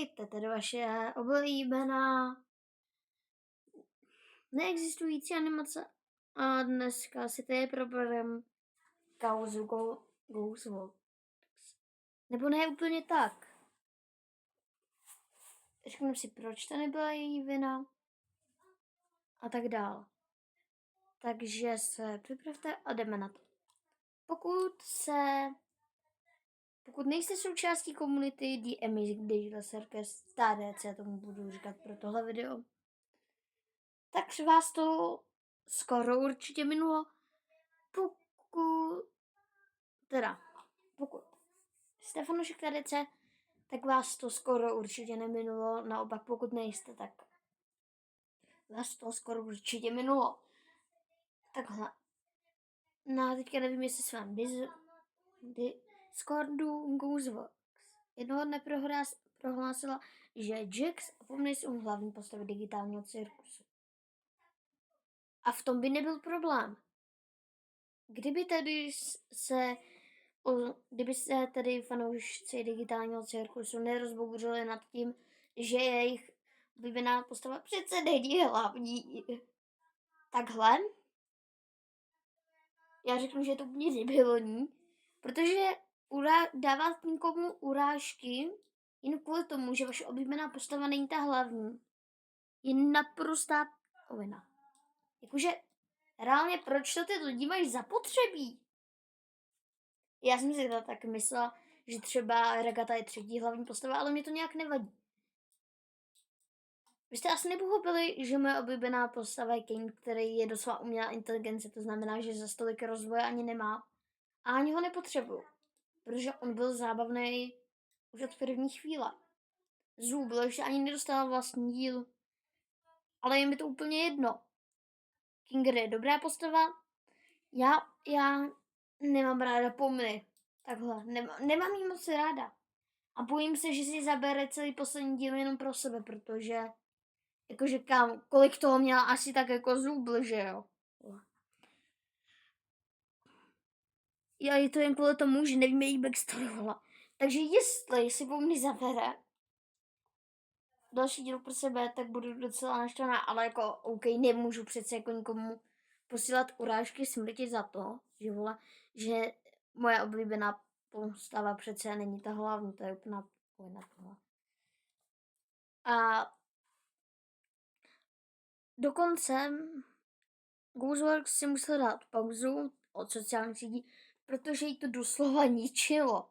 dejte tedy vaše oblíbená neexistující animace. A dneska si tady probereme kauzu Ghostwalkers. Nebo ne úplně tak. Řekneme si, proč to nebyla její vina. A tak dál. Takže se připravte a jdeme na to. Pokud nejste součástí komunity The Amazing Digital Circus, TDC, já tomu budu říkat pro tohle video, tak se vás to skoro určitě minulo. Pokud jste fanoušek TDC, tak vás to skoro určitě neminulo. Naopak, pokud nejste, tak vás to skoro určitě minulo. Takhle. No a teďka nevím, jestli s vámi Discordu Ghostwalkers jednoho dne prohlásila, že Jax a Pomni jsou hlavní postavy digitálního cirkusu. A v tom by nebyl problém. Kdyby se tedy fanoušci digitálního cirkusu nerozbouřili nad tím, že jejich oblíbená postava přece není hlavní. Takhle. Já řeknu, že to úplně debilní, protože dávat někomu urážky jen kvůli tomu, že vaše oblíbená postava není ta hlavní, je naprostá ovina. Jakože reálně proč to ty lidi mají zapotřebí? Já jsem si to tak myslela, že třeba Regata je třetí hlavní postava, ale mě to nějak nevadí. Vy jste asi nepochopili, že moje oblíbená postava je King, který je doslova umělá inteligence, to znamená, že za stolik rozvoje ani nemá. A ani ho nepotřebuju, protože on byl zábavný už od první chvíle. Zů byl ještě ani nedostal vlastní díl, ale je mi to úplně jedno. Kinger je dobrá postava, já nemám ráda Pomny, takhle, nemám jí moc ráda. A bojím se, že si zabere celý poslední díl jenom pro sebe, protože jakože kolik toho měla asi tak jako zůbl, že jo. Já je to jen kvůli tomu, že nevíme její backstory, vola. Takže jestli si Pomny zabere další díl pro sebe, tak budu docela naštvaná, ale jako OK, nemůžu přece jako nikomu posílat urážky smrti za to, že vole, že moje oblíbená postava přece není ta hlavní, to je úplná pojna tohle. A dokonce Ghostwalkers si musel dát pauzu od sociálních sítí, protože jí to doslova ničilo.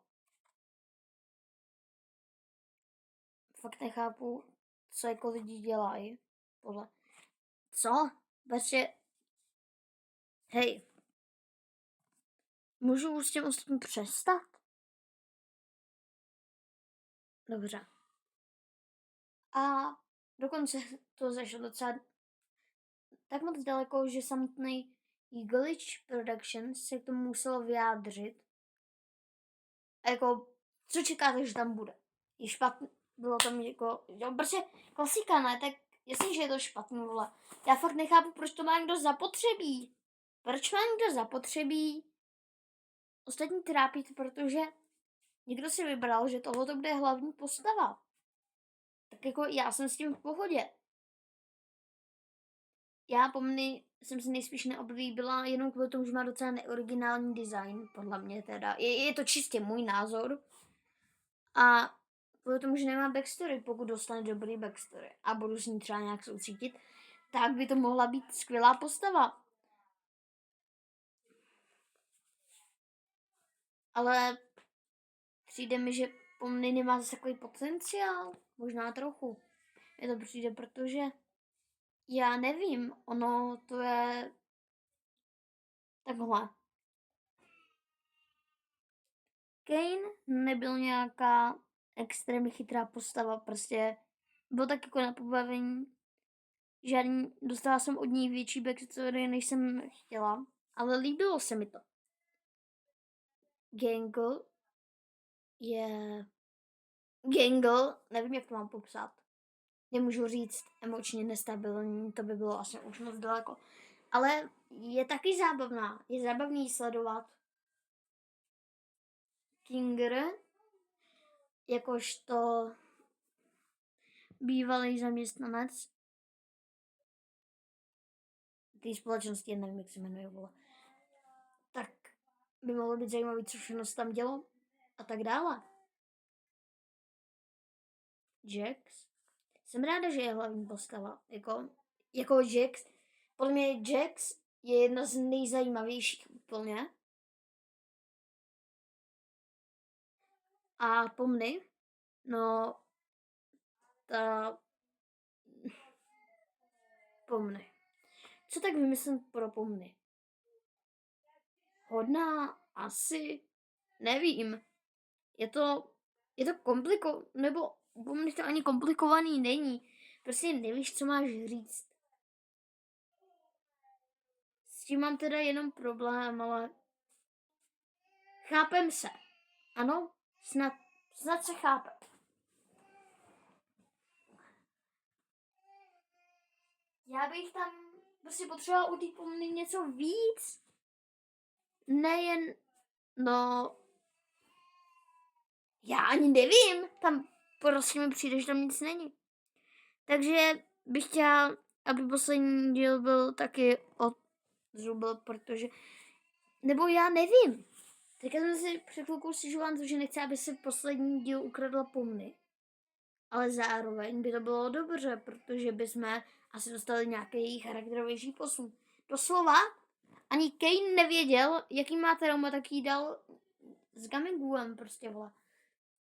Fakt nechápu, co jako lidi dělají. Podle. Co? Protože hej, můžu už s tím ostatním přestat? Dobře. A dokonce to zašlo docela tak moc daleko, že samotný Glitch Productions se k tomu muselo vyjádřit. A jako, co čekáte, že tam bude? Je špatný, bylo tam jako, jo, protože klasika, ne, tak jasně, že je to špatný, vole. Já fakt nechápu, proč to má někdo zapotřebí. Proč má někdo zapotřebí ostatní trápit, protože někdo si vybral, že tohle bude hlavní postava. Tak jako já jsem s tím v pohodě. Já Pomny jsem si nejspíš neoblíbila jenom kvůli tomu, že má docela neoriginální design, podle mě teda. Je to čistě můj názor. A kvůli tomu, že nemá backstory, pokud dostane dobrý backstory a budu s ní třeba nějak soucítit, tak by to mohla být skvělá postava. Ale přijde mi, že Pomny nemá zase takový potenciál. Možná trochu. Je to přijde, protože já nevím, ono to je takhle. Kane nebyl nějaká extrémně chytrá postava, prostě byl tak jako na pobavení. Dostala jsem od ní větší backstory, než jsem chtěla, ale líbilo se mi to. Gangle, nevím, jak to mám popsat. Nemůžu říct emočně nestabilní, to by bylo asi už moc daleko. Ale je taky zábavná, je zábavný sledovat. Kinger, jakožto bývalý zaměstnanec té společnosti, nevím, jak se jmenuje, vole, tak by mohlo být zajímavý, co všechno se tam dělo a tak dále. Jax. Jsem ráda, že je hlavní postava. Jako Jax. Podle mě Jax je jedna z nejzajímavějších úplně. A Pomny, no, ta Pomny. Co tak vymyslím pro Pomny? Hodná? Asi? Nevím. Je to nebo Pomny to ani komplikovaný není. Prostě nevíš, co máš říct. S tím mám teda jenom problém, ale chápem se. Ano, snad se chápe. Já bych tam prostě potřebovala u té Pomny něco víc. Nejen, no, já ani nevím, tam prostě mi přijde, že tam nic není. Takže bych chtěla, aby poslední díl byl taky o Zrubel, protože, nebo já nevím. Teďka jsem si před chvilkou stěžovala na to, že nechci, aby se poslední díl ukradla Pomny. Ale zároveň by to bylo dobře, protože bychom asi dostali nějaký charakterovější posun. Doslova ani Kane nevěděl, jaký má trauma, tak jí dal s Gaminguem prostě, vole.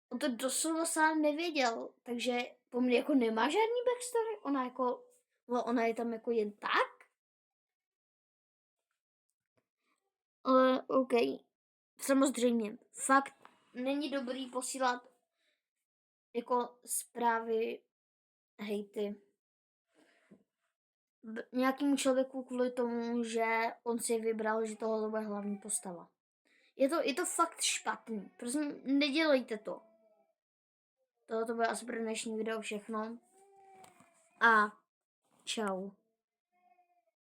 On to doslova sám nevěděl, takže po mně jako nemá žádný backstory, ona je tam jako jen tak. Ale OK, samozřejmě, fakt není dobrý posílat jako zprávy, hejty nějakému člověku kvůli tomu, že on si vybral, že tohle bude hlavní postava. Je to fakt špatný. Prosím, nedělejte to. Tohle to bude asi pro dnešní video všechno. A čau.